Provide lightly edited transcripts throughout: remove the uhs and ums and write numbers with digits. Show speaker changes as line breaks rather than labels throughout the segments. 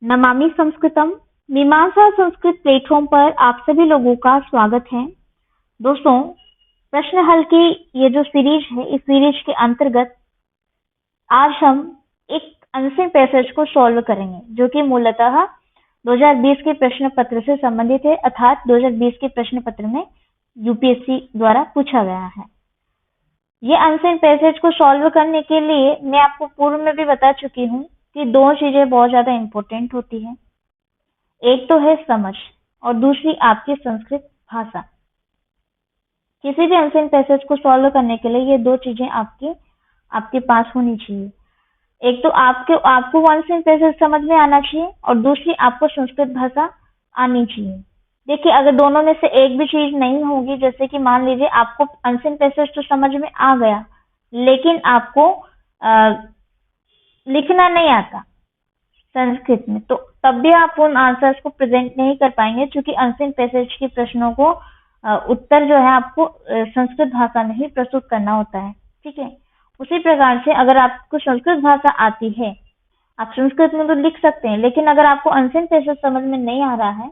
नमामि संस्कृतम मीमांसा संस्कृत प्लेटफॉर्म पर आप सभी लोगों का स्वागत है। दोस्तों, प्रश्न हल की ये जो सीरीज है, इस सीरीज के अंतर्गत आज हम एक अनसिन पैसेज को सॉल्व करेंगे जो कि मूलतः 2020 के प्रश्न पत्र से संबंधित है, अर्थात 2020 के प्रश्न पत्र में यूपीएससी द्वारा पूछा गया है। ये अनसिन पैसेज को सॉल्व करने के लिए मैं आपको पूर्व में भी बता चुकी हूँ कि दो चीजें बहुत ज्यादा इम्पोर्टेंट होती है। एक तो है समझ और दूसरी आपकी संस्कृत भाषा। किसी भी अनसिन पैसेज को सॉल्व करने के लिए ये दो चीजें आपके पास होनी चाहिए। एक तो आपको अनसिन पैसेज समझ में आना चाहिए और दूसरी आपको संस्कृत भाषा आनी चाहिए। देखिए, अगर दोनों में से एक भी चीज नहीं होगी, जैसे कि मान लीजिए आपको अनसिन पैसेज तो समझ में आ गया लेकिन आपको लिखना नहीं आता संस्कृत में, तो तब भी आप उन आंसर्स को प्रेजेंट नहीं कर पाएंगे, क्योंकि अनसिन पैसेज के प्रश्नों को उत्तर जो है आपको संस्कृत भाषा में ही प्रस्तुत करना होता है। ठीक है, उसी प्रकार से अगर आपको संस्कृत भाषा आती है, आप संस्कृत में तो लिख सकते हैं, लेकिन अगर आपको अनसिन पैसेज समझ में नहीं आ रहा है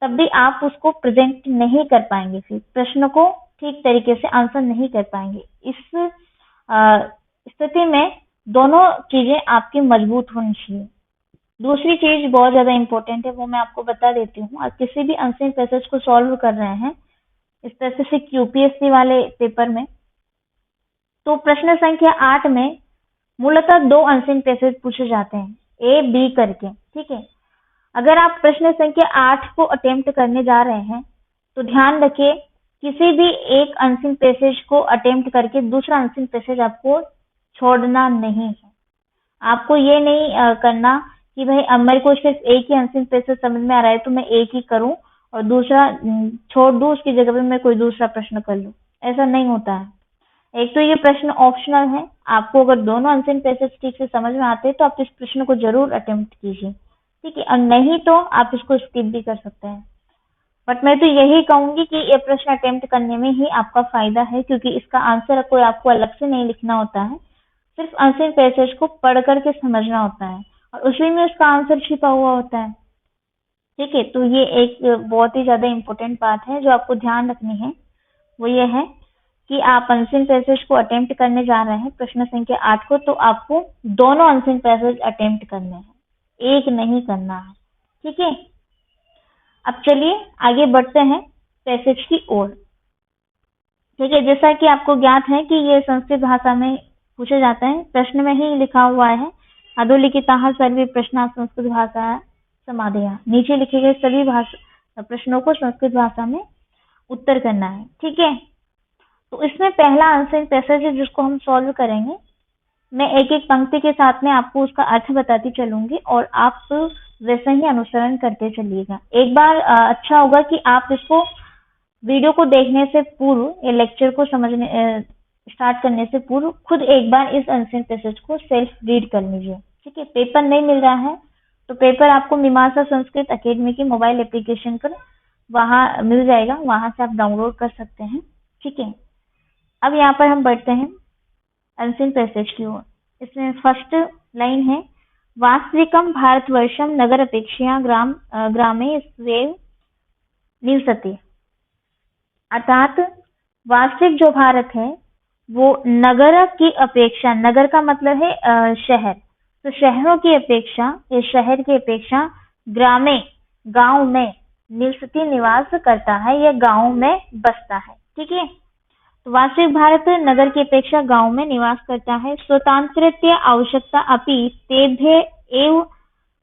तब भी आप उसको प्रेजेंट नहीं कर पाएंगे, फिर प्रश्न को ठीक तरीके से आंसर नहीं कर पाएंगे। इस स्थिति में दोनों चीजें आपकी मजबूत होनी चाहिए। दूसरी चीज बहुत ज्यादा इंपॉर्टेंट है, वो मैं आपको बता देती हूँ। आप किसी भी अनसिन पैसेज को सॉल्व कर रहे हैं स्पेसिफिक यूपीएससी वाले पेपर में, तो प्रश्न संख्या 8 में मूलतः दो अनसिन पैसेज पूछे जाते हैं, ए बी करके। ठीक है, अगर आप प्रश्न संख्या 8 को अटेम्प्ट करने जा रहे हैं तो ध्यान रखिए, किसी भी एक अनसिन पैसेज को अटेम्प्ट करके दूसरा अनसिन पैसेज आपको छोड़ना नहीं है। आपको ये नहीं करना कि भाई अब मेरे को सिर्फ एक ही अनसिन पैसेज समझ में आ रहा है तो मैं एक ही करूं और दूसरा छोड़ दूं, उसकी जगह पे मैं कोई दूसरा प्रश्न कर लूं। ऐसा नहीं होता है। एक तो ये प्रश्न ऑप्शनल है, आपको अगर दोनों अनसिन पैसेज ठीक से समझ में आते हैं तो आप इस प्रश्न को जरूर अटेम्प्ट कीजिए। ठीक है, और नहीं तो आप इसको स्किप भी कर सकते हैं। बट मैं तो यही कहूंगी कि ये प्रश्न अटेम्प्ट करने में ही आपका फायदा है, क्योंकि इसका आंसर कोई आपको अलग से नहीं लिखना होता है, सिर्फ अनसिन पैसेज को पढ़ करके समझना होता है और उसी में उसका आंसर छिपा हुआ होता है। ठीक है, तो ये एक बहुत ही ज्यादा इम्पोर्टेंट बात है जो आपको ध्यान रखनी है। वो ये है कि आप अनसिन पैसेज को अटेम्प्ट करने जा रहे हैं प्रश्न संख्या 8 को, तो आपको दोनों अनसिन पैसेज अटेम्प्ट करने हैं, एक नहीं करना है। ठीक है, अब चलिए आगे बढ़ते हैं पैसेज की ओर। ठीक है, जैसा कि आपको ज्ञात है कि ये संस्कृत भाषा में पूछे जाते हैं, प्रश्न में ही लिखा हुआ है, अधोलिखिताः सर्वे प्रश्न संस्कृत भाषा समाधेया। नीचे लिखे गए सभी प्रश्नों को संस्कृत भाषा में उत्तर करना है। ठीक है, तो इसमें पहला अनसिन पैसेज है जिसको हम सॉल्व करेंगे। मैं एक एक पंक्ति के साथ में आपको उसका अर्थ बताती चलूंगी और आप वैसे ही अनुसरण करते चलिएगा। एक बार अच्छा होगा कि आप इसको वीडियो को देखने से पूर्व या लेक्चर को समझने स्टार्ट करने से पूर्व खुद एक बार इस अनसिन पैसेज को सेल्फ रीड कर लीजिए। ठीक है, पेपर नहीं मिल रहा है तो पेपर आपको मीमांसा संस्कृत अकेडमी की मोबाइल एप्लीकेशन पर वहां मिल जाएगा, वहां से आप डाउनलोड कर सकते हैं। ठीक है, अब यहाँ पर हम बढ़ते हैं अनसिन पैसेज की ओर। इसमें फर्स्ट लाइन है, वास्तविकम भारतवर्षम नगर अपेक्षया ग्रामे स्वेव निवसति। अर्थात वास्तविक जो भारत है वो नगर की अपेक्षा, नगर का मतलब है शहर, तो शहरों की अपेक्षा या शहर की अपेक्षा ग्रामे गांव में निवसति निवास करता है या गांव में बसता है। ठीक है, तो वास्तविक भारत नगर की अपेक्षा गांव में निवास करता है। स्वतंत्रत्य आवश्यकता अपि तेभ्य एव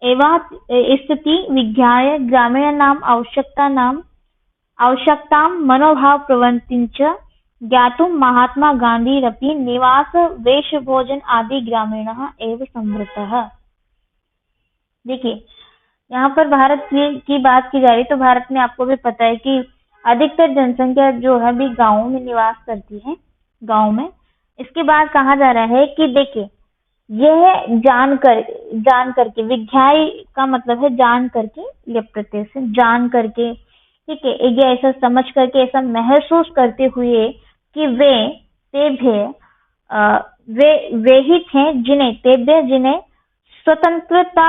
एवा स्थिति विज्ञाय ग्रामीणानाम आवश्यकतां मनोभाव प्रवृत्तिञ्च ज्ञातुं महात्मा गांधीरपि निवास वेश भोजन आदि ग्रामीणः एव संवृतः। देखिए, यहाँ पर भारत की बात की जा रही, तो भारत में आपको भी पता है कि अधिकतर जनसंख्या जो है भी गांवों में निवास करती है, गांव में। इसके बाद कहा जा रहा है कि देखिए, यह जान करके, विज्ञाय का मतलब है जान करके, लिप प्रत्यय से जान करके। ठीक है, ये ऐसा समझ करके, ऐसा महसूस करते हुए कि वे ही थे जिन्हें स्वतंत्रता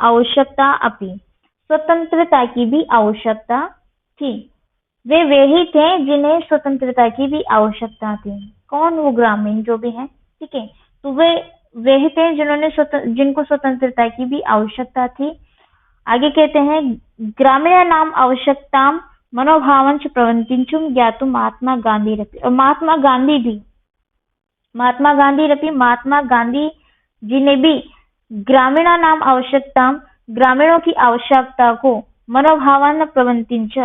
आवश्यकता अपनी, स्वतंत्रता की भी आवश्यकता थी। वे ही थे जिन्हें स्वतंत्रता की भी आवश्यकता थी। कौन? वो ग्रामीण जो भी है, ठीक है। तो वे ही थे जिनको स्वतंत्रता की भी आवश्यकता थी। आगे कहते हैं ग्रामीणानाम् आवश्यकतां मनोभावं च प्रवृत्तिञ्च ज्ञातुं महात्मा गांधीरपि। और महात्मा गांधी जी ने भी ग्रामीणानाम् आवश्यकतां, ग्रामीणों की आवश्यकता को, मनोभावान प्रवृत्तिञ्च,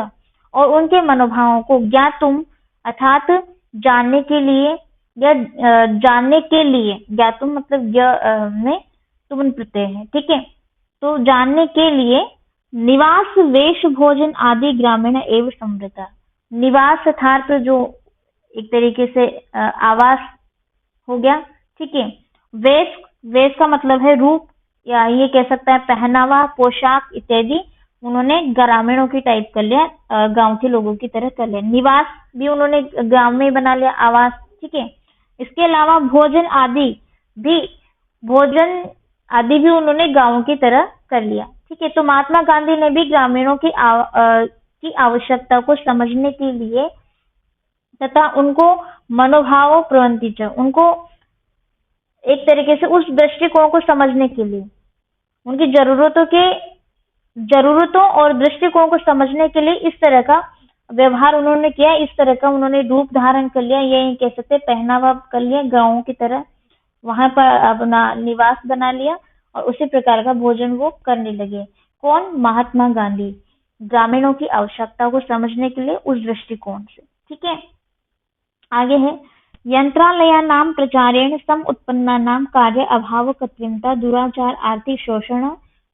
और उनके मनोभावों को, ज्ञातुम अर्थात जानने के लिए, या जानने के लिए, ज्ञातुम मतलब में तुम प्रत्यय है, ठीक है। तो जानने के लिए निवास वेश भोजन आदि ग्रामीण एवं समृद्धा। निवास अर्थात जो एक तरीके से आवास हो गया, ठीक है। वेश का मतलब है रूप, या ये कह सकता है पहनावा, पोशाक इत्यादि उन्होंने ग्रामीणों की टाइप कर लिया, गांव के लोगों की तरह कर लिया। निवास भी उन्होंने गांव में बना लिया, आवास, ठीक है। इसके अलावा भोजन आदि भी उन्होंने गांव की तरह कर लिया, ठीक है। तो महात्मा गांधी ने भी ग्रामीणों की आवश्यकता को समझने के लिए तथा उनको मनोभाव प्रवृत्ति, उनको एक तरीके से उस दृष्टिकोण को समझने के लिए, उनकी जरूरतों और दृष्टिकोण को समझने के लिए इस तरह का व्यवहार उन्होंने किया, इस तरह का उन्होंने रूप धारण कर लिया, ये कह सकते पहनावा कर लिया गाँव की तरह, वहां पर अपना निवास बना लिया और उसी प्रकार का भोजन वो करने लगे। कौन? महात्मा गांधी, ग्रामीणों की आवश्यकता को समझने के लिए उस दृष्टिकोण से, ठीक है। आगे है यंत्रालयानां प्रचारेण सम उत्पन्नानां कार्य अभाव कृत्रिमता दुराचार आर्थिक शोषण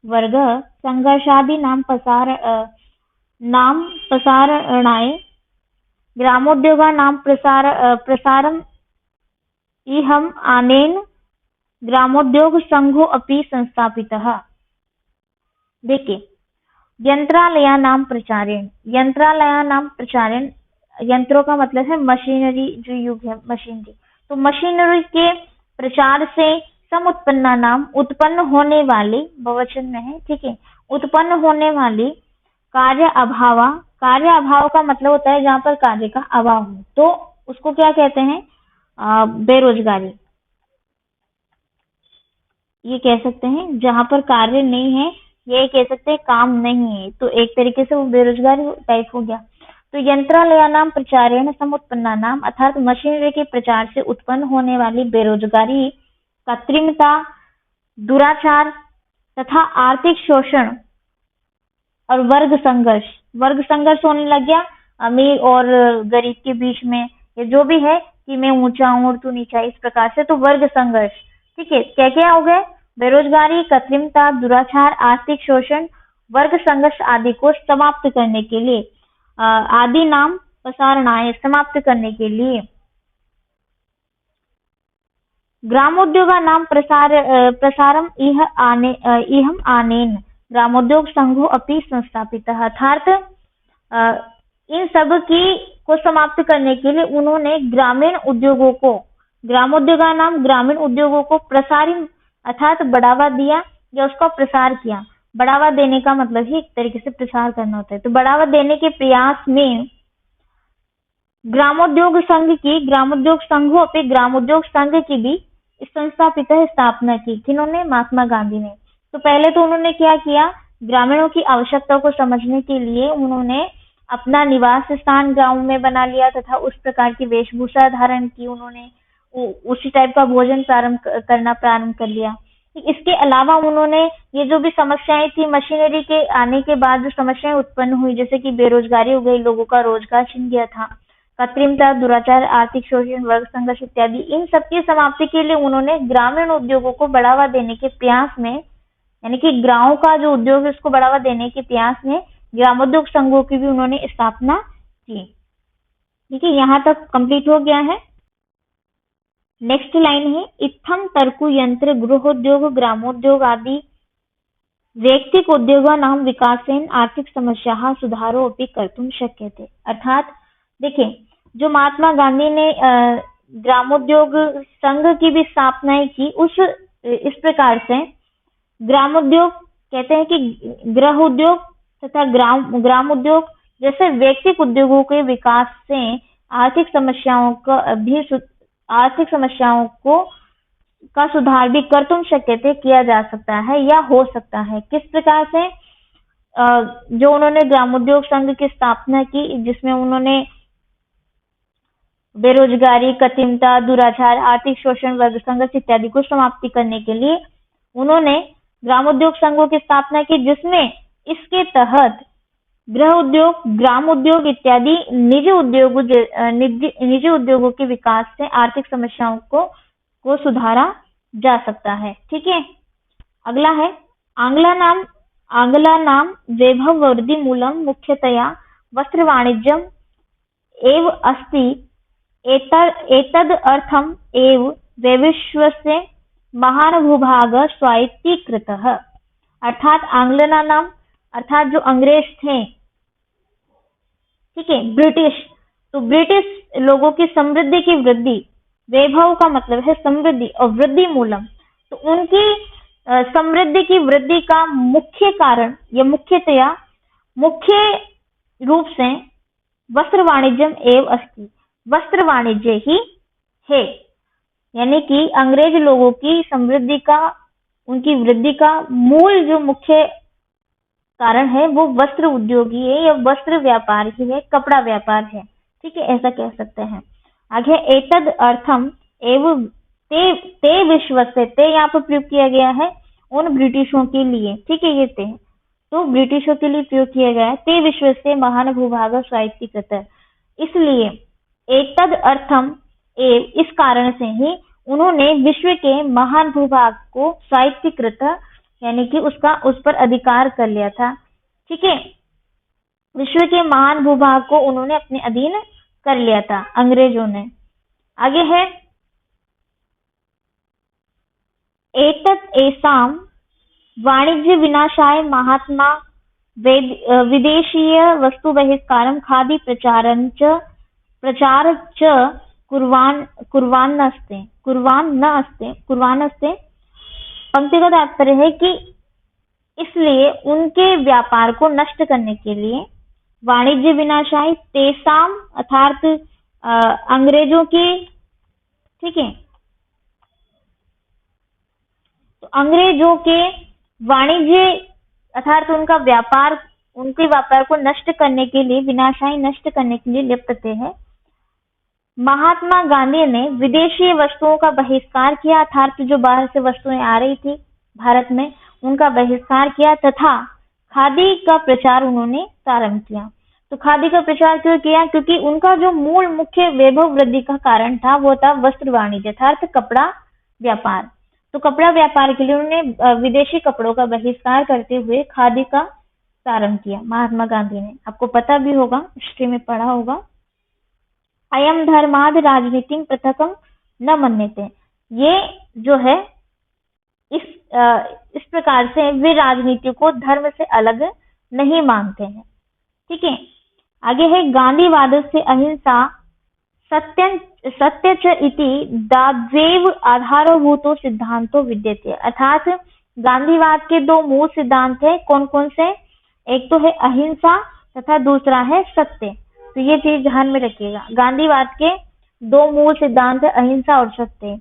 वर्ग संघर्षादीनां प्रसारणाय ग्रामोद्योगानां प्रसारम् इहम् अनेन ग्रामोद्योग संघो अपि संस्थापितः। देखिए यंत्रालयानां प्रचारेण, यंत्रों का मतलब है मशीनरी, जो युग है मशीनरी, तो मशीनरी के प्रचार से समुत्पन्नानां उत्पन्न होने वाली, बहुवचन में है, ठीक है, उत्पन्न होने वाली कार्य अभाव का मतलब होता है जहाँ पर कार्य का अभाव हो, तो उसको क्या कहते हैं? बेरोजगारी, ये कह सकते हैं। जहाँ पर कार्य नहीं है, ये कह सकते हैं काम नहीं है, तो एक तरीके से वो बेरोजगारी टाइप हो गया। तो यंत्रालयानां प्रचारेण समुत्पन्नानां अर्थात मशीनरी के प्रचार से उत्पन्न होने वाली बेरोजगारी, कृत्रिमता, दुराचार तथा आर्थिक शोषण और वर्ग संघर्ष होने लग गया अमीर और गरीब के बीच में, ये जो भी है कि मैं ऊंचा हूं और तू नीचा, इस प्रकार से, तो वर्ग संघर्ष, ठीक है। क्या क्या हो गए? बेरोजगारी, कृत्रिमता, दुराचार, आर्थिक शोषण, वर्ग संघर्ष आदि को समाप्त करने के लिए, आदि नाम प्रसारणाय, समाप्त करने के लिए ग्रामोद्योगानां प्रसारम इहम् अनेन ग्रामोद्योग संघो अपि संस्थापितः। अर्थात इन सब को समाप्त करने के लिए उन्होंने ग्रामीण उद्योगों को, ग्रामोद्योगानां ग्रामीण उद्योगों को प्रसारित अर्थात बढ़ावा दिया या उसका प्रसार किया। बढ़ावा देने का मतलब ही एक तरीके से प्रसार करना होता है। तो बढ़ावा देने के प्रयास में ग्रामोद्योग संघों पे ग्रामोद्योग संघ की भी संस्थापित स्थापना की। किन्होंने? महात्मा गांधी ने। तो पहले तो उन्होंने क्या किया? ग्रामीणों की आवश्यकता को समझने के लिए उन्होंने अपना निवास स्थान गांव में बना लिया तथा उस प्रकार की वेशभूषा धारण की, उन्होंने उसी टाइप का भोजन करना प्रारंभ कर लिया। इसके अलावा उन्होंने ये जो भी समस्याएं थी मशीनरी के आने के बाद, जो समस्याएं उत्पन्न हुई, जैसे कि बेरोजगारी हो गई, लोगों का रोजगार छिन गया था, कृत्रिमता, दुराचार, आर्थिक शोषण, वर्ग संघर्ष इत्यादि, इन सबकी समाप्ति के लिए उन्होंने ग्रामीण उद्योगों को बढ़ावा देने के प्रयास में, यानी कि गांव का जो उद्योग है उसको बढ़ावा देने के प्रयास में ग्रामोद्योग संघों की भी उन्होंने स्थापना की। ठीक है, यहाँ तक कंप्लीट हो गया है। नेक्स्ट लाइन है इत्थम तर्कु यंत्र गृहोद्योग ग्रामोद्योग आदि वैयक्तिक उद्योगानां विकासेन आर्थिक समस्याः सुधारो अपि कर्तुं शक्यते। अर्थात देखिए, जो महात्मा गांधी ने ग्रामोद्योग संघ की भी स्थापना की, उस इस प्रकार से ग्रामोद्योग कहते हैं कि गृह उद्योग तथा ग्राम उद्योग जैसे वैयक्तिक उद्योगों के विकास से आर्थिक समस्याओं को का सुधार भी कर्तुम शक्यते किया जा सकता है या हो सकता है। किस प्रकार से? जो उन्होंने ग्रामोद्योग संघ की स्थापना की, जिसमें उन्होंने बेरोजगारी, कृत्रिमता, दुराचार, आर्थिक शोषण, वर्ग संघर्ष इत्यादि को समाप्ति करने के लिए उन्होंने ग्रामोद्योग संघों की स्थापना की, जिसमें इसके तहत गृह उद्योग, ग्राम उद्योग इत्यादि निजी उद्योगों के विकास से आर्थिक समस्याओं को सुधारा जा सकता है। ठीक है, अगला है आंग्लानां वैभववृद्धिमूलं मुख्यतया वस्त्र वाणिज्यम् एव अस्ति। एतदर्थम् एव वैश्वस्य महान् भूभागः स्वायत्तीकृतः। अर्थात जो अंग्रेज थे, ठीक है, ब्रिटिश लोगों की समृद्धि की वृद्धि, वैभव का मतलब है समृद्धि और वृद्धि मूलम, तो उनकी समृद्धि की वृद्धि का मुख्य कारण या मुख्य रूप से वस्त्र वाणिज्यम एव अस्ति, वस्त्र वाणिज्य ही है। यानी कि अंग्रेज लोगों की समृद्धि का, उनकी वृद्धि का मूल जो मुख्य कारण है वो वस्त्र उद्योग ही है या वस्त्र व्यापार ही है, कपड़ा व्यापार है। ठीक है, ऐसा कह सकते हैं। आगे एतद अर्थम एवं ते विश्व से, ते यहाँ पर प्रयोग किया गया है उन ब्रिटिशों के लिए। ठीक है, ये ते तो ब्रिटिशों के लिए प्रयोग किया गया है। ते विश्व से महान भूभाग स्वायत्तीकृत, इसलिए एतद अर्थम इस कारण से ही उन्होंने विश्व के महान भूभाग को स्वायत्तीकृत यानी कि उस पर अधिकार कर लिया था। ठीक है, विश्व के महान भूभाग को उन्होंने अपने अधीन कर लिया था अंग्रेजों ने। आगे है एतत् एषां वाणिज्य विनाशाय महात्मा विदेशीय वस्तु बहिष्कारं खादी प्रचार च कुर्वान् अस्ते। पंक्ति का तात्पर्य है कि इसलिए उनके व्यापार को नष्ट करने के लिए वाणिज्य विनाशाय तेसाम अर्थात अंग्रेजों की, ठीक है, तो अंग्रेजों के वाणिज्य अर्थात उनके व्यापार को नष्ट करने के लिए, विनाशाई नष्ट करने के लिए लिप्त है। महात्मा गांधी ने विदेशी वस्तुओं का बहिष्कार किया, अर्थात जो बाहर से वस्तुएं आ रही थी भारत में उनका बहिष्कार किया, तथा खादी का प्रचार उन्होंने प्रारंभ किया। तो खादी का प्रचार क्यों किया? क्योंकि उनका जो मुख्य वैभव वृद्धि का कारण था वो था वस्त्र वाणिज्य अर्थात कपड़ा व्यापार। तो कपड़ा व्यापार के लिए उन्होंने विदेशी कपड़ों का बहिष्कार करते हुए खादी का प्रारंभ किया महात्मा गांधी ने। आपको पता भी होगा, हिस्ट्री में पढ़ा होगा। अयम धर्माद राजनीतिं पृथकं न मन्यते, ये जो है इस प्रकार से वे राजनीति को धर्म से अलग नहीं मानते हैं। ठीक है, आगे है गांधीवाद से अहिंसा सत्य च इति द्वैव आधारभूतो सिद्धांतो विद्यते। अर्थात गांधीवाद के दो मूल सिद्धांत है, कौन कौन से? एक तो है अहिंसा तथा दूसरा है सत्य। तो ये चीज ध्यान में रखिएगा, गांधीवाद के दो मूल सिद्धांत है अहिंसा और सत्य।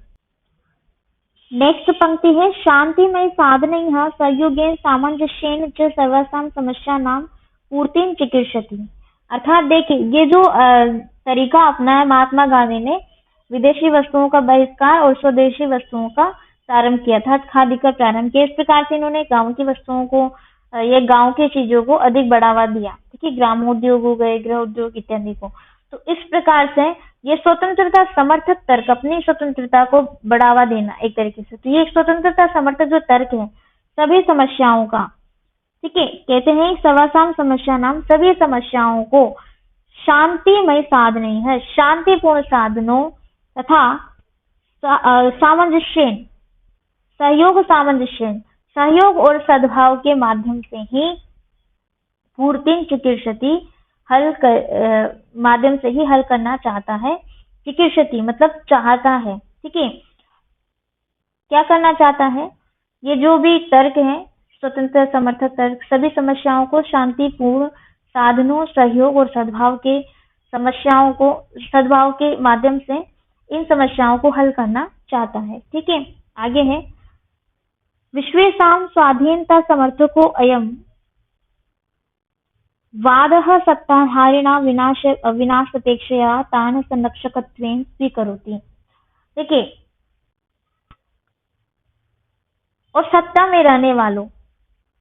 नेक्स्ट पंक्ति है शांतिमय साधनैः संयोगेन सामंजस्येन च सर्वासां समस्यानां पूर्तिं चिकीर्षति। अर्थात देखिए, ये जो तरीका अपनाया महात्मा गांधी ने, विदेशी वस्तुओं का बहिष्कार और स्वदेशी वस्तुओं का प्रारंभ किया था, खादी का प्रारंभ किया। इस प्रकार से इन्होंने गांव की वस्तुओं को या गांव की चीजों को अधिक बढ़ावा दिया। ठीक है, ग्रामोद्योग हो गए, गृह उद्योग इत्यादि को। तो इस प्रकार से ये स्वतंत्रता समर्थक तर्क, अपनी स्वतंत्रता को बढ़ावा देना एक तरीके से। तो ये स्वतंत्रता समर्थक जो तर्क है सभी समस्याओं का, ठीक है, कहते हैं सर्वासाम समस्या नाम, सभी समस्याओं को शांतिमय साधने है, शांतिपूर्ण साधनों तथा सामंजस्य, सहयोग और सद्भाव के माध्यम से ही पूर्तिं चिकीर्षति, माध्यम से ही हल करना चाहता है। चिकीर्षति मतलब चाहता है। ठीक है, क्या करना चाहता है? ये जो भी तर्क है, स्वतंत्र समर्थक तर्क, सभी समस्याओं को शांतिपूर्ण साधनों, सहयोग और सद्भाव के माध्यम से इन समस्याओं को हल करना चाहता है। ठीक है, आगे है विश्वेषां स्वाधीनता समर्थको अयम वादः सत्ताधारिणां विनाशापेक्षया तान् संरक्षकत्वेन स्वीकरोति। देखिए, और सत्ता में रहने वालों,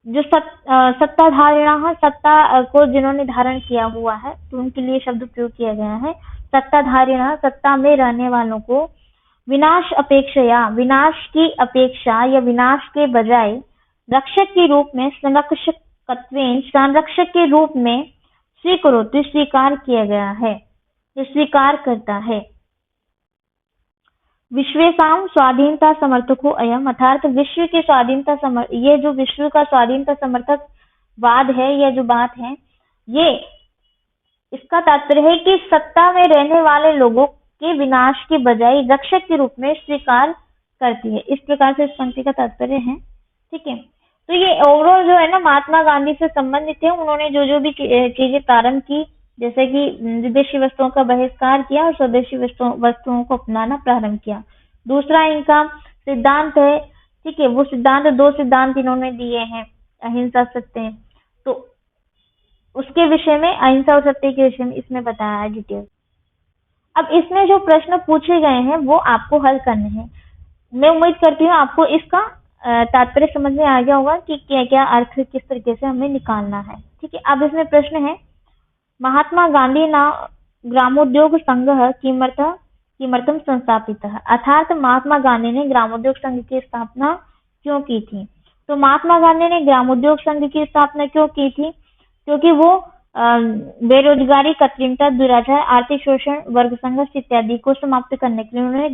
जो सत्ताधारिणां, सत्ता को जिन्होंने धारण किया हुआ है, तो उनके लिए शब्द प्रयोग किया गया है। सत्ताधारिणां, सत्ता में रहने वालों को विनाश की अपेक्षा या विनाश के बजाय रक्षक के रूप में संरक्षक के रूप में स्वीकार किया गया है, ये स्वीकार करता है। विश्वेषां स्वाधीनता समर्थको अयम, अर्थात विश्व के ये जो विश्व का स्वाधीनता समर्थक वाद है, यह जो बात है, ये इसका तात्पर्य है कि सत्ता में रहने वाले लोगों के विनाश के बजाय रक्षक के रूप में स्वीकार करती है। इस प्रकार से इस पंक्ति का तात्पर्य है। ठीक है, तो ये ओवरऑल जो है ना महात्मा गांधी से संबंधित है। उन्होंने जो भी चीजें प्रारंभ की, जैसे कि विदेशी वस्तुओं का बहिष्कार किया और स्वदेशी वस्तुओं को अपनाना प्रारंभ किया। दूसरा इनका सिद्धांत है, ठीक है, वो सिद्धांत, दो सिद्धांत इन्होंने दिए हैं, अहिंसा सत्य, तो उसके विषय में, अहिंसा और सत्य के विषय में इसमें बताया है डिटेल। अब इसमें जो प्रश्न पूछे गए हैं वो आपको हल करने हैं। मैं उम्मीद करती हूँ आपको इसका तात्पर्य समझ में आ गया होगा कि क्या क्या अर्थ किस तरीके से हमें निकालना है। ठीक है, अब इसमें प्रश्न है महात्मा गांधी ना ग्रामोद्योग संघ किमर्थम संस्थापितः, अर्थात महात्मा गांधी ने ग्रामोद्योग संघ की स्थापना क्यों की थी? तो महात्मा गांधी ने ग्रामोद्योग संघ की स्थापना क्यों की थी? क्योंकि वो बेरोजगारी, कृत्रिमता, दुराचार, आर्थिक शोषण, वर्ग संघर्ष इत्यादि को समाप्त करने के लिए उन्होंने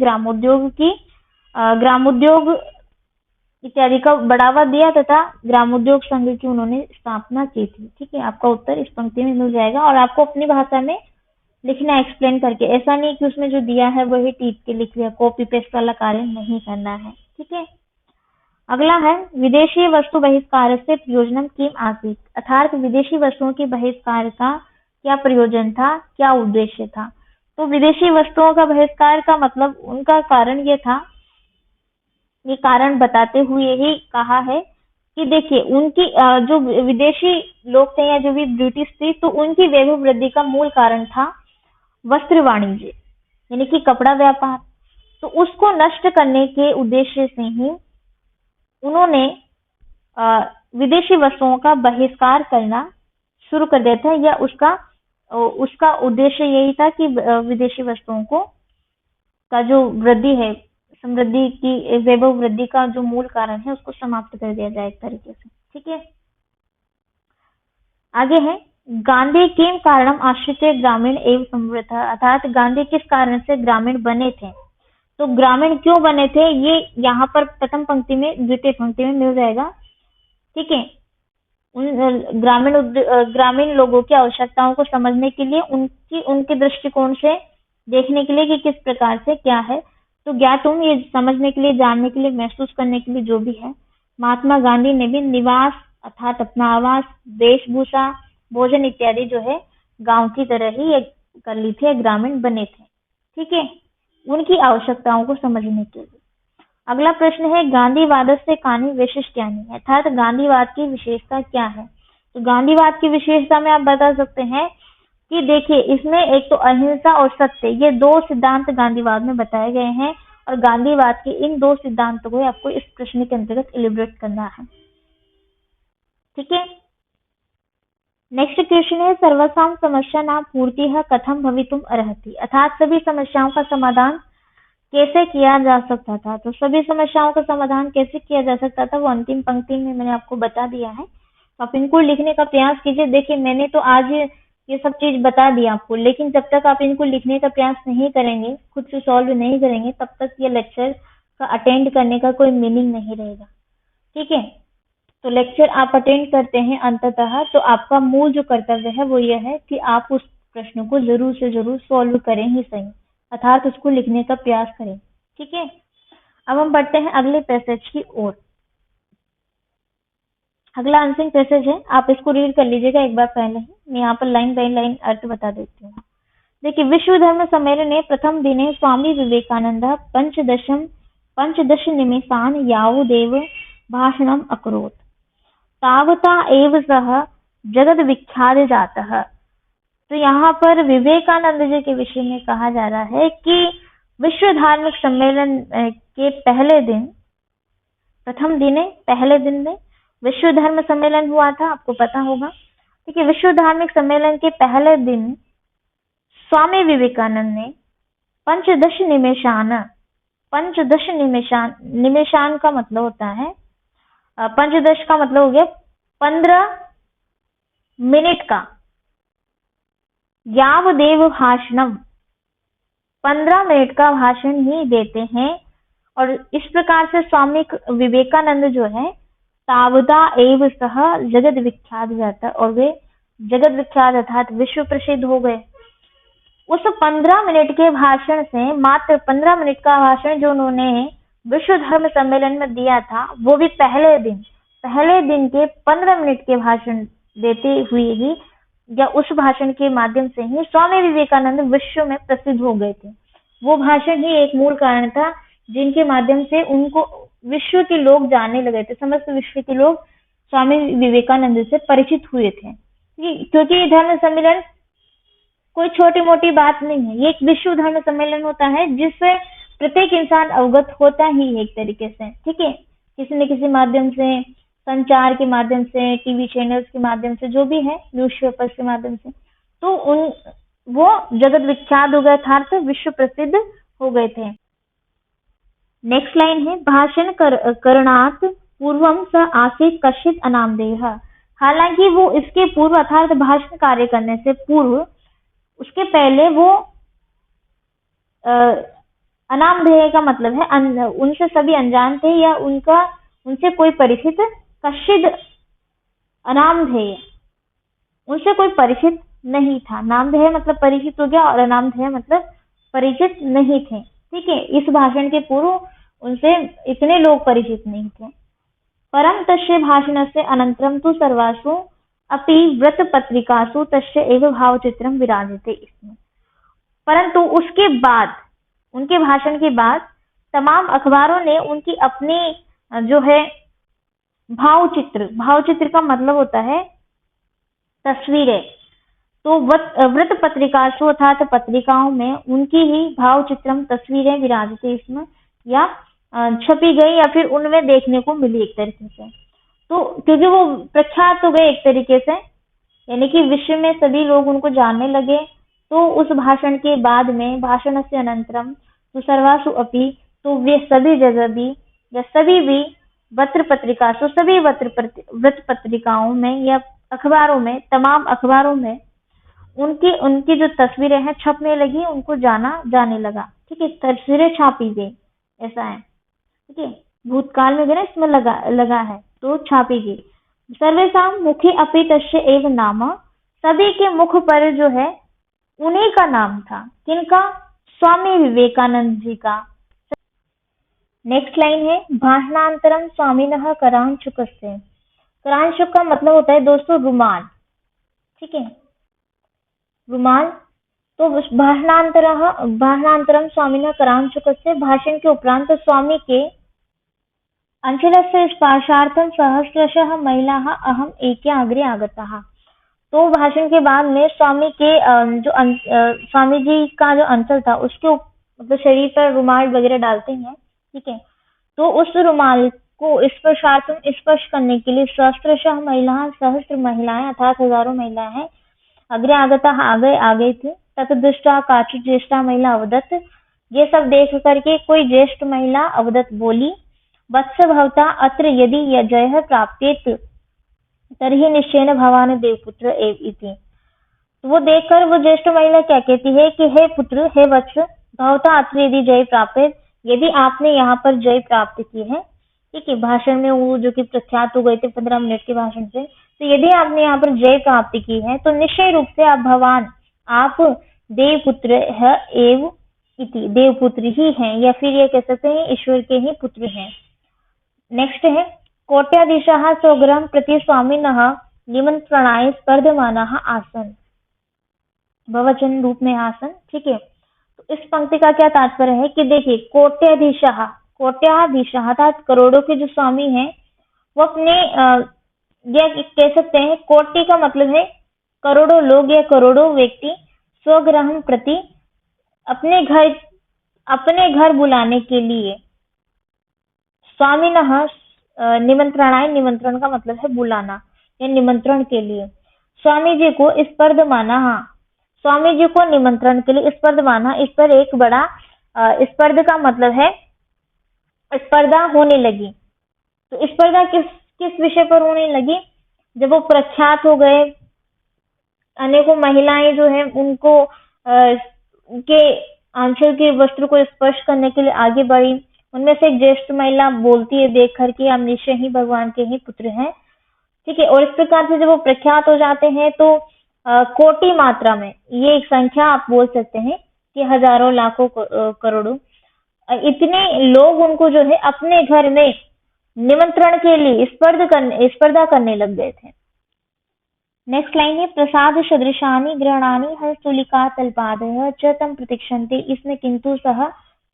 ग्रामोद्योग इत्यादि का बढ़ावा दिया तथा ग्रामोद्योग संघ की उन्होंने स्थापना की थी। ठीक है, आपका उत्तर इस पंक्ति में मिल जाएगा और आपको अपनी भाषा में लिखना, एक्सप्लेन करके। ऐसा नहीं कि उसमें जो दिया है वही टीप के लिख लिया, कॉपी पेस्ट वाला कार्य नहीं करना है। ठीक है, अगला है विदेशी वस्तु बहिष्कार से प्रयोजन किम आसीत, अर्थात विदेशी वस्तुओं के बहिष्कार का क्या प्रयोजन था, क्या उद्देश्य था? तो विदेशी वस्तुओं का बहिष्कार का मतलब, उनका कारण ये था, ये कारण बताते हुए यही कहा है कि देखिए उनकी जो विदेशी लोग थे या जो भी ब्रिटिश थी, तो उनकी वैभव वृद्धि का मूल कारण था वस्त्र वाणिज्य, यानी कि कपड़ा व्यापार। तो उसको नष्ट करने के उद्देश्य से ही उन्होंने विदेशी वस्तुओं का बहिष्कार करना शुरू कर दिया था, या उसका उद्देश्य यही था कि विदेशी वस्तुओं का जो वृद्धि है, समृद्धि की, वैभव वृद्धि का जो मूल कारण है, उसको समाप्त कर दिया जाए एक तरीके से। ठीक है, आगे है गांधी किम कारणम आश्रित ग्रामीण एवं समृद्ध, अर्थात गांधी किस कारण से ग्रामीण बने थे? तो ग्रामीण क्यों बने थे, ये यहाँ पर प्रथम पंक्ति में, द्वितीय पंक्ति में मिल जाएगा। ठीक है, ग्रामीण लोगों की आवश्यकताओं को समझने के लिए, उनके दृष्टिकोण से देखने के लिए कि किस प्रकार से क्या है, तो ज्ञातुम, ये समझने के लिए, जानने के लिए, महसूस करने के लिए जो भी है, महात्मा गांधी ने भी निवास अर्थात अपना आवास, वेशभूषा, भोजन इत्यादि जो है गांव की तरह ही कर ली थी, ग्रामीण बने थे। ठीक है, उनकी आवश्यकताओं को समझने के लिए। अगला प्रश्न है गांधीवाद से कानी विशिष्टानि, अर्थात गांधीवाद की विशेषता क्या है? तो गांधीवाद की विशेषता में आप बता सकते हैं कि देखिए इसमें एक तो अहिंसा और सत्य, ये दो सिद्धांत गांधीवाद में बताए गए हैं, और गांधीवाद के इन दो सिद्धांतों को आपको इस प्रश्न के अंतर्गत इलिब्रेट करना है। ठीक है, नेक्स्ट क्वेश्चन है सर्वसाम समस्या ना पूर्ति कथम भवितुम अर्हति, अर्थात सभी समस्याओं का समाधान कैसे किया जा सकता था? तो सभी समस्याओं का समाधान कैसे किया जा सकता था, वो अंतिम पंक्ति में मैंने आपको बता दिया है। तो आप इनको लिखने का प्रयास कीजिए। देखिए मैंने तो आज ये सब चीज बता दी आपको, लेकिन जब तक आप इनको लिखने का प्रयास नहीं करेंगे, खुद से सॉल्व नहीं करेंगे, तब तक ये लेक्चर का अटेंड करने का कोई मीनिंग नहीं रहेगा। ठीक है, तो लेक्चर आप अटेंड करते हैं अंततः, तो आपका मूल जो कर्तव्य है वो ये है कि आप उस प्रश्न को जरूर से जरूर सॉल्व करें ही सही, अर्थात उसको लिखने का प्रयास करें। ठीक है, अब हम बढ़ते हैं अगले पैसेज की ओर। अगला अनसिंग पैसेज है, आप इसको रीड कर लीजिएगा एक बार पहले ही, मैं यहाँ पर लाइन बाई लाइन अर्थ बता देती हूँ। देखिए, विश्व धर्म सम्मेलने प्रथम दिने स्वामी विवेकानंद पंचदश निमेषान् यावदेव भाषणम् अकरोत् तावता एव सः जगद विख्यात जातः। तो यहाँ पर विवेकानंद जी के विषय में कहा जा रहा है कि विश्व धार्मिक सम्मेलन के पहले दिन, प्रथम दिने, पहले दिन में विश्व धर्म सम्मेलन हुआ था, आपको पता होगा। ठीक है, विश्व धार्मिक सम्मेलन के पहले दिन स्वामी विवेकानंद ने पंचदश निमेषान का मतलब होता है, पंचदश का मतलब हो गया 15 मिनट का, यावदेव भाषणम 15 मिनट का भाषण ही देते हैं। और इस प्रकार से स्वामी विवेकानंद जो है तावता एव सह जगत विख्यात जाता, और वे जगत विख्यात अर्थात विश्व प्रसिद्ध हो गए। उस 15 मिनट के भाषण से, मात्र 15 मिनट का भाषण जो उन्होंने विश्व धर्म सम्मेलन में दिया था, वो भी पहले दिन के 15 मिनट के भाषण देते हुए ही, या उस भाषण के माध्यम से ही स्वामी विवेकानंद विश्व में प्रसिद्ध हो गए थे। वो भाषण ही एक मूल कारण था जिनके माध्यम से उनको विश्व के लोग जानने लगे थे, समस्त विश्व के लोग स्वामी विवेकानंद से परिचित हुए थे। क्योंकि ये धर्म सम्मेलन कोई छोटी मोटी बात नहीं है, ये एक विश्व धर्म सम्मेलन होता है जिससे प्रत्येक इंसान अवगत होता ही एक तरीके से। ठीक है, किसी न किसी माध्यम से, संचार के माध्यम से, टीवी चैनल्स के माध्यम से, जो भी है, न्यूज़पेपर्स के माध्यम से, तो वो जगत विख्यात हो गए था, तो विश्व प्रसिद्ध हो गए थे। नेक्स्ट लाइन है, भाषण करणात् पूर्वम स आसीत् कश्चित् अनामधेयः। हालांकि वो इसके पूर्व अर्थात भाषण कार्य करने से पूर्व, उसके पहले वो अनामधेय का मतलब है उनसे सभी अनजान थे, या उनसे कोई परिचित, कश्चित् अनामधेय, उनसे कोई परिचित नहीं था। नामधेय मतलब परिचित हो गया, और अनामधेय मतलब परिचित नहीं थे। ठीक है, इस भाषण के पूर्व उनसे इतने लोग परिचित नहीं थे। परम तस्य भाषणस्य अनन्तरं तु सर्वासु अपि वृत्तपत्रिकासु तस्य एव भावचित्रं विराजते स्म। परंतु उसके बाद, उनके भाषण के बाद तमाम अखबारों ने उनकी अपनी जो है भावचित्र का मतलब होता है तस्वीरें, तो वृत्त पत्रिकासु अर्थात पत्रिकाओं में उनकी ही भावचित्रम तस्वीरें विराजते इसमें, या छपी गई, या फिर उनमें देखने को मिली एक तरीके से। तो क्योंकि वो प्रख्यात हो गए एक तरीके से, यानी कि विश्व में सभी लोग उनको जानने लगे, तो उस भाषण के बाद में, भाषण से अनंतरम तो सर्वासु अपि, तो वे सभी जगह भी, या सभी भी वृत्त पत्रिकासु, सभी वृत्त पत्रिकाओं में या अखबारों में, तमाम अखबारों में उनकी जो तस्वीरें हैं छपने लगी, उनको जाने लगा। ठीक है, तस्वीरें छापी गई, ऐसा है। ठीक है, भूतकाल में जो इसमें लगा है, तो छापी गई। सर्वेषां मुखे अपि तस्य एव नाम, सभी के मुख पर जो है उन्हीं का नाम था। किनका? स्वामी विवेकानंद जी का। नेक्स्ट लाइन है, भाषणांतरम स्वामिनः करांशुकस्य। करांशुक का मतलब होता है दोस्तों रुमाल। ठीक है, रुमाल। तो भाषणांतरम स्वामिनः करांशुकस्य, भाषण के उपरांत स्वामी के अंचलस्य स्पर्शार्थं सहस्रशः महिलाः अहम एके अग्रे आगताः। तो भाषण के बाद में स्वामी के स्वामी जी का जो अंचल था, उसके मतलब शरीर पर रुमाल वगैरह डालते हैं। ठीक है, तो उस रुमाल को स्पर्श करने के लिए सहस्रशः महिलाएं अर्थात हजारों महिलाएं अग्रे आगता आ गई थी। तत्दृष्टा काचित् ज्येष्ठा महिला अवदत्, ये सब देख करके कोई ज्येष्ठ महिला अवदत् बोली, वत्स भवता अत्र यदि जयः प्राप्येत तर्हि निश्चयेन भवान् देवपुत्र एव इति। वो देखकर वो ज्येष्ठ महिला क्या कहती है कि हे पुत्र, हे वत्स, भवता अत्र यदि जय प्राप्त, यदि आपने यहाँ पर जय प्राप्त की है। ठीक है, भाषण में वो जो कि प्रख्यात हो गए थे 15 मिनट के भाषण से, तो यदि आपने यहाँ पर जय प्राप्त की है, तो निश्चय रूप से आप देवपुत्र है एव इति, देवपुत्र ही हैं, या फिर ये कह सकते हैं ईश्वर के ही पुत्र हैं। नेक्स्ट है कोट्याधीशाः स्वगृहं प्रति स्वामिनः निमंत्रणाय स्पर्धमानाः आसन्, बहुवचन रूप में आसन। ठीक है, तो इस पंक्ति का क्या तात्पर्य है कि देखिए कोट्याधीशाः, कोट्याधीशाः अर्थात करोड़ों के जो स्वामी हैं वो अपने यह कह सकते हैं कोटि का मतलब है करोड़ों लोग या करोड़ों व्यक्ति, स्वगृहं प्रति अपने घर बुलाने के लिए, स्वामिनः निमंत्रणाय, निमंत्रण का मतलब है बुलाना या निमंत्रण के लिए, स्वामी जी को स्पर्धमानाः, स्वामी जी को निमंत्रण के लिए स्पर्धमाना, इस पर एक बड़ा स्पर्ध का मतलब है स्पर्धा होने लगी। तो स्पर्धा किस विषय पर होने लगी? जब वो प्रख्यात हो गए, अनेकों महिलाएं जो है उनको उनके आंचल के वस्त्र को स्पर्श करने के लिए आगे बढ़ी। उनमें से एक ज्येष्ठ महिला बोलती है देखकर कि आप निश्चय ही भगवान के ही पुत्र हैं। ठीक है, और इस प्रकार से जब वो प्रख्यात हो जाते हैं तो कोटि मात्रा में, ये एक संख्या आप बोल सकते हैं कि हजारों लाखों करोड़ों इतने लोग उनको जो है अपने घर में निमंत्रण के लिए स्पर्धा करने लग गए थे। नेक्स्ट लाइन है प्रसाद सदृशानि ग्रहणानि हंसतुलिका तल्पादयः च तम प्रतीक्षन्ते, इसमें किंतु सह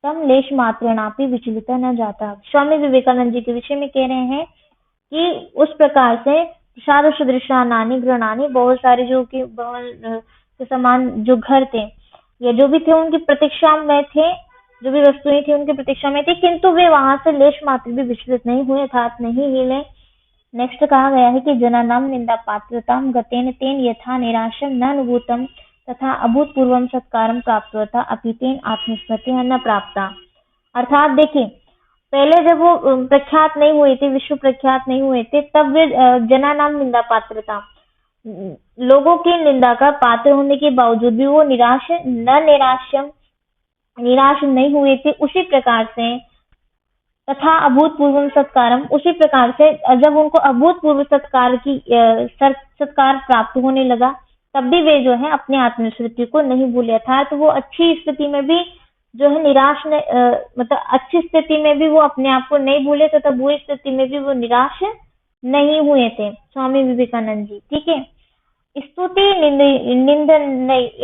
तम लेश मात्रेणापि विचलित न जाता। स्वामी विवेकानंद जी के विषय में कह रहे हैं कि उस प्रकार से प्रसाद सदृशानि ग्रहणानि, बहुत सारे जो कि भवन के समान जो घर थे या जो भी थे उनकी प्रतीक्षा में थे, जो भी वस्तुएं थी उनकी प्रतीक्षा में थी, किंतु वे वहां से लेश मात्र भी विचलित नहीं हुए, अर्थात नहीं हिले। नेक्स्ट कहा गया है कि जनानाम निंदा पात्रताम गतेन तेन यथा निराशम न अनुभूतम तथा अभूतपूर्वम सत्कारम प्राप्तवता अपि तेन आत्मस्मृतिः न प्राप्ता। अर्थात देखिए पहले जब वो प्रख्यात नहीं हुए थे, विश्व प्रख्यात नहीं हुए थे, तब वे जनानाम निंदा पात्रता, लोगों की निंदा का पात्र होने के बावजूद भी वो निराश नहीं हुए थे। उसी प्रकार से तथा अभूतपूर्व सत्कारम, उसी प्रकार से जब उनको अभूतपूर्व सत्कार प्राप्त होने लगा तब भी वे जो है अपने आत्मस्मृति को नहीं भूले था। तो वो अच्छी स्थिति में भी जो है मतलब अच्छी स्थिति में भी वो अपने आप को नहीं भूले तथा बुरी स्थिति में भी वो निराश नहीं हुए थे स्वामी विवेकानंद जी। ठीक है, स्तुति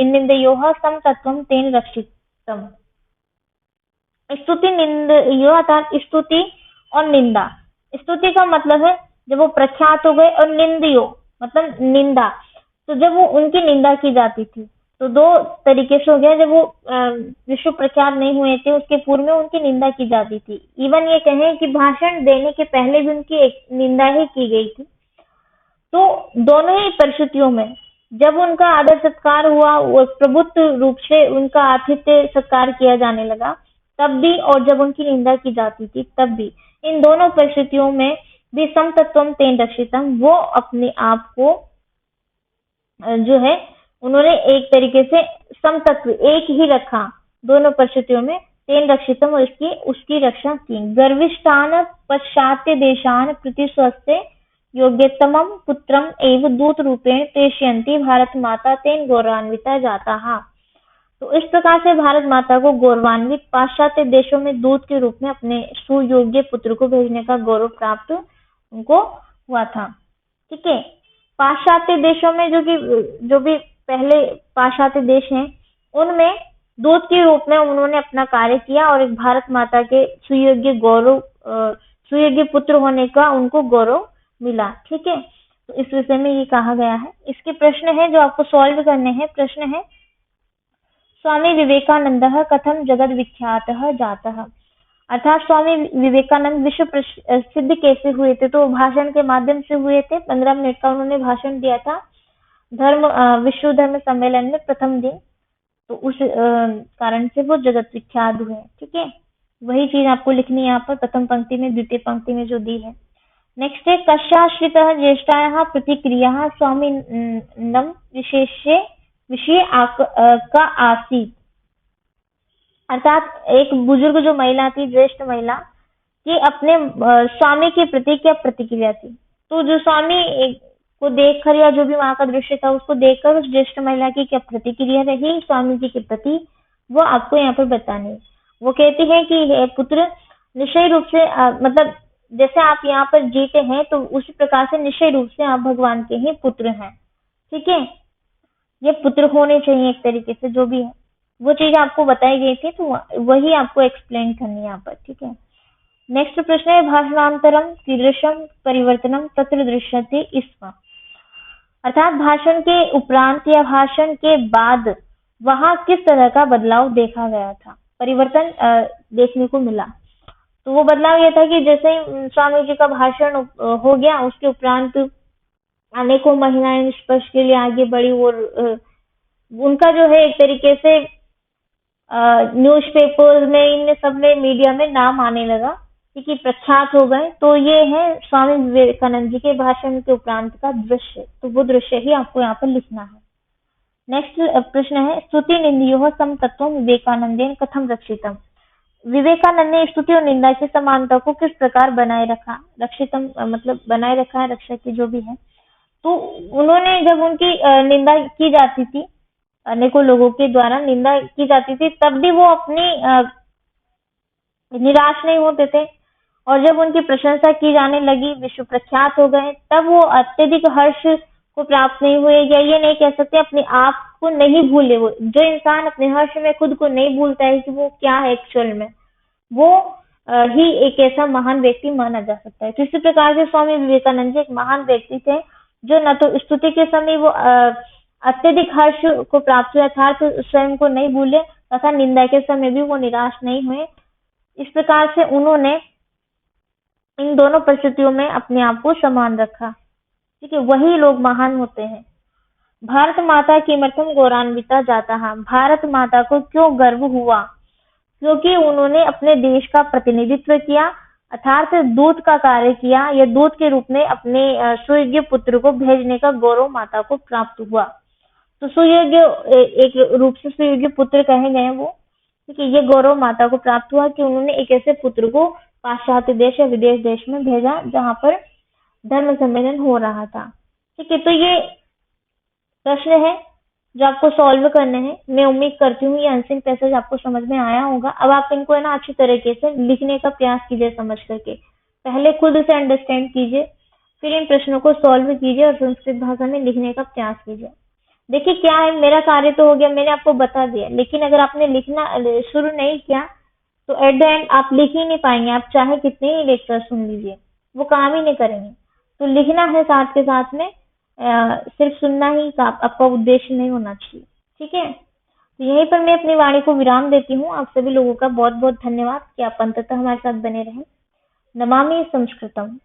निंदयोः समतत्वं तेन रक्षितम्। स्तुति निंदयो अर्थात स्तुति और निंदा। स्तुति का मतलब है जब वो प्रख्यात हो गए, और निंदयो मतलब निंदा, तो जब वो उनकी निंदा की जाती थी तो दो तरीके से हो गया। जब वो विश्व प्रख्यात नहीं हुए थे उसके पूर्व में उनकी निंदा की जाती थी, इवन ये कहें कि भाषण देने के पहले भी उनकी एक निंदा ही की गई थी। तो दोनों ही परिस्थितियों में जब उनका आदर सत्कार हुआ, वो प्रभुत्व रूप से उनका आतिथ्य सत्कार किया जाने लगा तब भी, और जब उनकी निंदा की जाती थी तब भी, इन दोनों परिस्थितियों में भी समतत्वम तेन रक्षितम, वो अपने आप को जो है उन्होंने एक तरीके से समतत्व एक ही रखा दोनों परिस्थितियों में, तेन रक्षितम, और उसकी रक्षा की। गर्विष्ठान पश्चात्य देशान प्रति स्वस्ते योग्यतमं पुत्रम एव दूत रूपेण प्रेषयन्ति भारत माता तेन गौरवान्विता जाता। तो इस प्रकार से भारत माता को गौरवान्वित पाश्चात्य देशों में दूत के रूप में अपने सुयोग्य पुत्र को भेजने का गौरव प्राप्त उनको हुआ था। ठीक है, पाश्चात्य देशों में जो भी पहले पाश्चात्य देश हैं उनमें दूत के रूप में उन्होंने अपना कार्य किया और एक भारत माता के सुयोग्य पुत्र होने का उनको गौरव मिला। ठीक है, तो इस विषय में ये कहा गया है। इसके प्रश्न है जो आपको सॉल्व करने हैं। प्रश्न है स्वामी विवेकानंदः कथम जगद विख्यातः जातः, अर्थात स्वामी विवेकानंद विश्व प्रसिद्ध कैसे हुए थे? तो भाषण के माध्यम से हुए थे। 15 मिनट का उन्होंने भाषण दिया था विश्व धर्म सम्मेलन में प्रथम दिन, तो उस कारण से वो जगत विख्यात हुए। ठीक है, वही चीज आपको लिखनी है यहाँ पर प्रथम पंक्ति में, द्वितीय पंक्ति में जो दी है। नेक्स्ट है कस्याश्रितः ज्येष्ठायाः प्रतिक्रियाः स्वामिनं विषय का आसीत्, अर्थात एक बुजुर्ग जो महिला थी, ज्येष्ठ महिला की अपने स्वामी के प्रति क्या प्रतिक्रिया थी। तो जो स्वामी को देखकर या जो भी वहां का दृश्य था उसको देखकर उस ज्येष्ठ महिला की क्या प्रतिक्रिया रही स्वामी जी के प्रति, वो आपको यहाँ पर बतानी है। वो कहती है कि हे पुत्र, निश्चय रूप से मतलब जैसे आप यहाँ पर जीते हैं तो उसी प्रकार से निश्चय रूप से आप भगवान के ही पुत्र हैं। ठीक है, ये पुत्र होने चाहिए एक तरीके से, जो भी है वो चीज आपको बताई गई थी, तो वही आपको एक्सप्लेन करनी है यहाँ पर। ठीक है, नेक्स्ट प्रश्न है, भाषणांतरम कीदृशम परिवर्तनम तत्र दृश्यते स्म। अर्थात भाषण के उपरांत या भाषण के बाद वहां किस तरह का बदलाव देखा गया था, परिवर्तन देखने को मिला। तो वो बदलाव ये था कि जैसे ही स्वामी जी का भाषण हो गया, उसके उपरांत अनेकों महिलाएं स्पर्श के लिए आगे बढ़ी और उनका जो है एक तरीके से न्यूज़पेपर्स में, इन सब में, मीडिया में नाम आने लगा, क्योंकि प्रख्यात हो गए। तो ये है स्वामी विवेकानंद जी के भाषण के उपरांत का दृश्य, तो वो दृश्य ही आपको यहाँ पर लिखना है। नेक्स्ट प्रश्न है, स्तुति निंदयोः समतत्वं विवेकानंदेन कथम रक्षितम। विवेकानंद ने स्तुति और निंदा की समानता को किस प्रकार बनाए रखा, रक्षितम मतलब बनाए रखा है, रक्षा की जो भी है। तो उन्होंने जब उनकी निंदा की जाती थी, अनेकों लोगों के द्वारा निंदा की जाती थी, तब भी वो अपनी निराश नहीं होते थे। और जब उनकी प्रशंसा की जाने लगी, विश्व प्रख्यात हो गए, तब वो अत्यधिक हर्ष को प्राप्त नहीं हुए, या ये नहीं कह सकते अपने आप को नहीं भूले। वो जो इंसान अपने हर्ष में खुद को नहीं भूलता है कि वो क्या है एक्चुअल में, वो ही एक ऐसा महान व्यक्ति माना जा सकता है। तो इसी प्रकार से स्वामी विवेकानंद जी एक महान व्यक्ति थे, जो न तो स्तुति के समय वो अत्यधिक हर्ष को प्राप्त हुआ था, तो स्वयं को नहीं भूले, तथा निंदा के समय भी वो निराश नहीं हुए। इस प्रकार से उन्होंने इन दोनों परिस्थितियों में अपने आप को समान रखा। ठीक है, वही लोग महान होते हैं। भारत माता किमर्थम गौरवान्विता जाता। भारत माता को क्यों गर्व हुआ, क्योंकि उन्होंने अपने देश का प्रतिनिधित्व किया, अर्थात दूत का कार्य किया, या दूत के रूप में अपने सुयोग्य पुत्र को भेजने का गौरव माता को प्राप्त हुआ। तो सुयोग्य एक रूप से सुयोग्य पुत्र कहे गए वो। ठीक है, ये गौरव माता को प्राप्त हुआ कि उन्होंने एक ऐसे पुत्र को पाश्चात्य देश या विदेश देश में भेजा जहाँ पर धर्म सम्मेलन हो रहा था। ठीक है, तो ये प्रश्न है जो आपको सॉल्व करने हैं। मैं उम्मीद करती हूँ ये अनसिंग पैसेज आपको समझ में आया होगा। अब आप इनको है ना अच्छी तरीके से लिखने का प्रयास कीजिए समझ करके। पहले खुद से अंडरस्टैंड कीजिए, फिर इन प्रश्नों को सॉल्व कीजिए और संस्कृत भाषा में लिखने का प्रयास कीजिए। देखिए क्या है, मेरा कार्य तो हो गया, मैंने आपको बता दिया, लेकिन अगर आपने लिखना शुरू नहीं किया तो एट द एंड आप लिख ही नहीं पाएंगे। आप चाहे कितने ही लेक्चर सुन लीजिए, वो काम ही नहीं करेंगे। तो लिखना है साथ के साथ में, सिर्फ सुनना ही आपका उद्देश्य नहीं होना चाहिए। ठीक है, तो यहीं पर मैं अपनी वाणी को विराम देती हूँ। आप सभी लोगों का बहुत बहुत धन्यवाद कि आप अंततः हमारे साथ बने रहें। नमामि संस्कृतम।